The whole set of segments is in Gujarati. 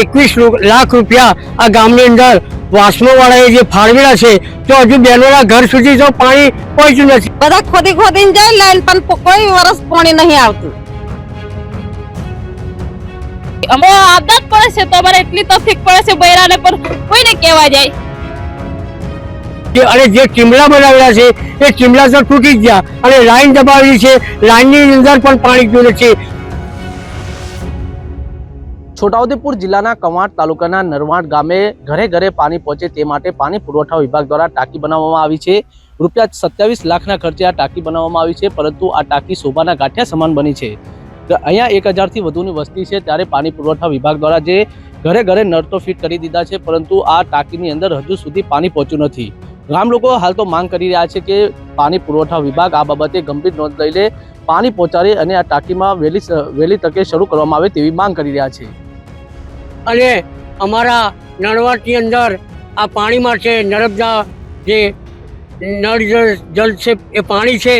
21 લાખ રૂપિયા આ ગામની અંદર વાસણોવાળાએ જે ફાળવેલા છે તો હજુ બહેનોના ઘર સુધી તો પાણી પહોંચ્યું નથી। બધા ખોદીને જાય લાઈન પણ કોઈ વર્ષ પાણી નહીં આવતું। અમે આદત પડે છે તો અમારે એટલી તકલીફ પડે છે બૈરાને પર કોઈને કહેવા જાય। અને જે ટીમલા બનાવેલા છે એ ટીમલા તો તૂટી ગયા અને લાઈન દબાવેલી છે, લાઈનની અંદર પણ પાણી ગયું નથી। છોટાઉદેપુર જિલ્લાના કવાંટ તાલુકાના નરવાડ ગામે ઘરે ઘરે પાણી પહોંચે તે માટે પાણી પુરવઠા વિભાગ દ્વારા ટાંકી બનાવવામાં આવી છે। રૂપિયા 27 લાખના ખર્ચે આ ટાંકી બનાવવામાં આવી છે, પરંતુ આ ટાંકી શોભાના ગાંઠિયા સમાન બની છે। અહીંયા 1000 થી વધુની વસ્તી છે, ત્યારે પાણી પુરવઠા વિભાગ દ્વારા જે ઘરે ઘરે નળ તો ફિટ કરી દીધા છે, પરંતુ આ ટાંકીની અંદર હજુ સુધી પાણી પહોંચ્યું નથી। ગામ લોકો હાલ તો માંગ કરી રહ્યા છે કે પાણી પુરવઠા વિભાગ આ બાબતે ગંભીર નોંધ લઈ લે, પાણી પહોંચાડે અને આ ટાંકીમાં વહેલી તકે શરૂ કરવામાં આવે તેવી માંગ કરી રહ્યા છે। અને અમારા નળવાડની અંદર આ પાણી માટે નર્મદા જે નળ જલ છે એ પાણી છે,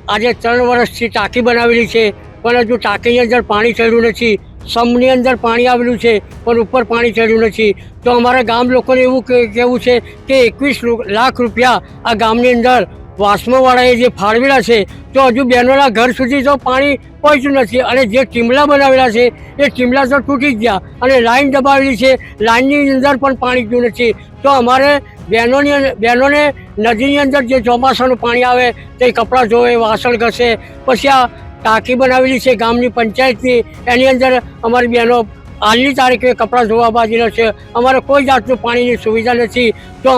આજે 3 વર્ષથી ટાંકી બનાવેલી છે, પણ હજુ ટાંકીની અંદર પાણી ચડ્યું નથી। સમની અંદર પાણી આવેલું છે પણ ઉપર પાણી ચડ્યું નથી। તો અમારા ગામ લોકોને એવું કહેવું છે કે 21 લાખ રૂપિયા આ ગામની અંદર વાસણોવાળાએ જે ફાળવેલા છે તો હજુ બહેનોના ઘર સુધી તો પાણી પહોંચ્યું નથી। અને જે ટીમલા બનાવેલા છે એ ટીમલા તો તૂટી ગયા અને લાઈન દબાવેલી છે, લાઈનની અંદર પણ પાણી ગયું નથી। તો અમારે બહેનોને નદીની અંદર જે ચોમાસાનું પાણી આવે તે કપડાં ધોવે, વાસણ ઘસે, પછી આ ટાંકી બનાવેલી છે ગામની પંચાયતની, એની અંદર અમારી બહેનો હાલની તારીખે કપડાં ધોવા બાજુના છે। અમારે કોઈ જાતનું પાણીની સુવિધા નથી। તો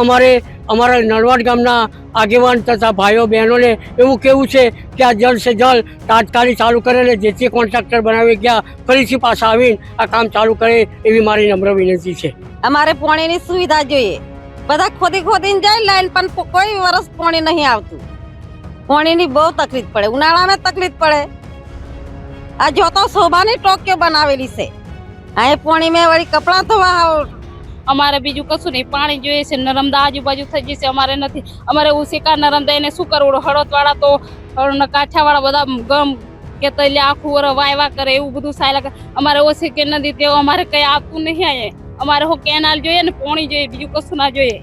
અમારા નળવાડ ગામના આગેવાન તથા ભાઈઓ બહેનોને એવું કહેવું છે કે આ જલ સે જલ તાત્કાલિક ચાલુ કરે ને જેથી કોન્ટ્રાક્ટર બનાવી ગયા ફરીથી પાછા આવીને આ કામ ચાલુ કરે એવી મારી નમ્ર વિનંતી છે। અમારે પાણીની સુવિધા જોઈએ। બધા ખોદીને જાય લાઈન પણ કોઈ વર્ષ પાણી નહીં આવતું। પાણીની બહુ તકલીફ પડે, ઉનાળામાં તકલીફ પડે। આ જોતો શોભાની ટોકીઓ બનાવેલી છે, આ પાણી મેં વળી કપડાં ધોવા અમારે બીજું કશું નહીં, પાણી જોઈએ છે। નર્મદા આજુબાજુ થઈ જશે, અમારે નથી। અમારે ઉસીકા નર્મદા એને શું કરવું? હળવદવાળા તો કાંઠાવાળા બધા ગમ કે તલે આખું વર વાયવા કરે એવું બધું સાયલા કરે। અમારે ઓછી કે નદી તેવું અમારે કઈ આપતું નહીં। અહીંયા અમારે હો કેનાલ જોઈએ ને પાણી જોઈએ, બીજું કશું ના જોઈએ।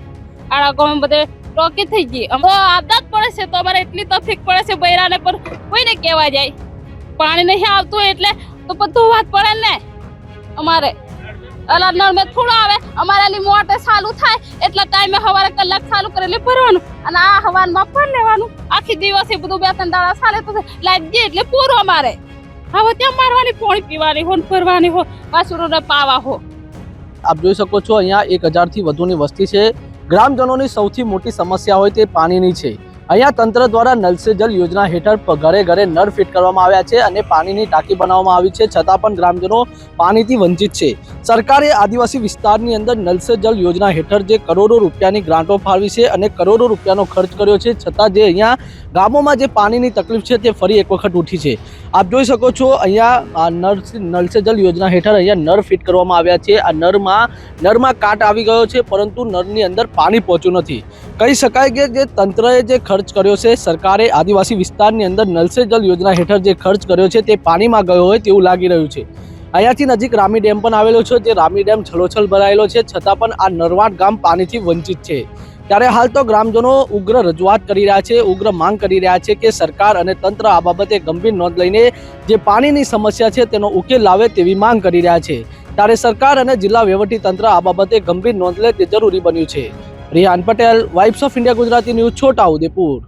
આડા ગામ બધે ટોકી થઈ ગઈ। અમે આદત પડે છે તો અમારે એટલી તકલીફ પડે છે બૈરાને પર કોઈને કહેવા જાય। પાણી નહીં આવતું એટલે તો બધું વાત પડે ને। અમારે અલા નળ મેં થોડું આવે, અમારે આલી મોટર ચાલુ થાય એટલા ટાઈમે સવારે કલાક ચાલુ કરેલી ભરવાનું અને આ હવાનમાં ભર લેવાનું। આખી દિવસે બધું 2-3 દાડા ચાલે તો લાઈટ દે એટલે પૂરું। અમારે હવે ત્યાં મારવાની, પાણી પીવાની હો, ભરવાની હો, વાસુરોને પાવા હો। આપ જોઈ શકો છો અહીંયા 1000 થી વધુની વસ્તી છે। ગ્રામજનોની સૌથી મોટી સમસ્યા હોય તે પાણીની છે। અહીંયા તંત્ર દ્વારા નલ સે જલ યોજના હેઠળ ઘરે ઘરે નળ ફિટ કરવામાં આવ્યા છે અને પાણીની ટાંકી બનાવવામાં આવી છે, છતાં પણ ગ્રામજનો પાણીથી વંચિત છે। સરકારે આદિવાસી વિસ્તારની અંદર નલ સે જલ યોજના હેઠળ જે કરોડો રૂપિયાની ગ્રાન્ટો ફાળવી છે અને કરોડો રૂપિયાનો ખર્ચ કર્યો છે, છતાં જે અહીંયા ગામોમાં જે પાણીની તકલીફ છે તે ફરી એક વખત ઉઠી છે। આપ જોઈ શકો છો અહીંયા નલ સે જલ યોજના હેઠળ અહીંયા નળ ફિટ કરવામાં આવ્યા છે। આ નળમાં કાટ આવી ગયો છે, પરંતુ નળની અંદર પાણી પહોંચ્યું નથી। કહી શકાય કે જે તંત્રએ જે ખર્ચ કર્યો છે, સરકારે આદિવાસી વિસ્તારની અંદર નલ સે જલ યોજના હેઠળ જે ખર્ચ કર્યો છે તે પાણીમાં ગયો હોય તેવું લાગી રહ્યું છે। અહીંયાથી નજીક રામી ડેમ પણ આવેલો છે, જે રામી ડેમ છલોછલ ભરાયેલો છે, છતાં પણ આ નરવાડ ગામ પાણીથી વંચિત છે। ત્યારે હાલ તો ગ્રામજનો ઉગ્ર રજૂઆત કરી રહ્યા છે, ઉગ્ર માંગ કરી રહ્યા છે કે સરકાર અને તંત્ર આ બાબતે ગંભીર નોંધ લઈને જે પાણીની સમસ્યા છે તેનો ઉકેલ લાવે તેવી માંગ કરી રહ્યા છે। ત્યારે સરકાર અને જિલ્લા વહીવટીતંત્ર આ બાબતે ગંભીર નોંધ લે તે જરૂરી બન્યું છે। Rihan Patel, vibes of India Gujarati news, Chhota Udepur.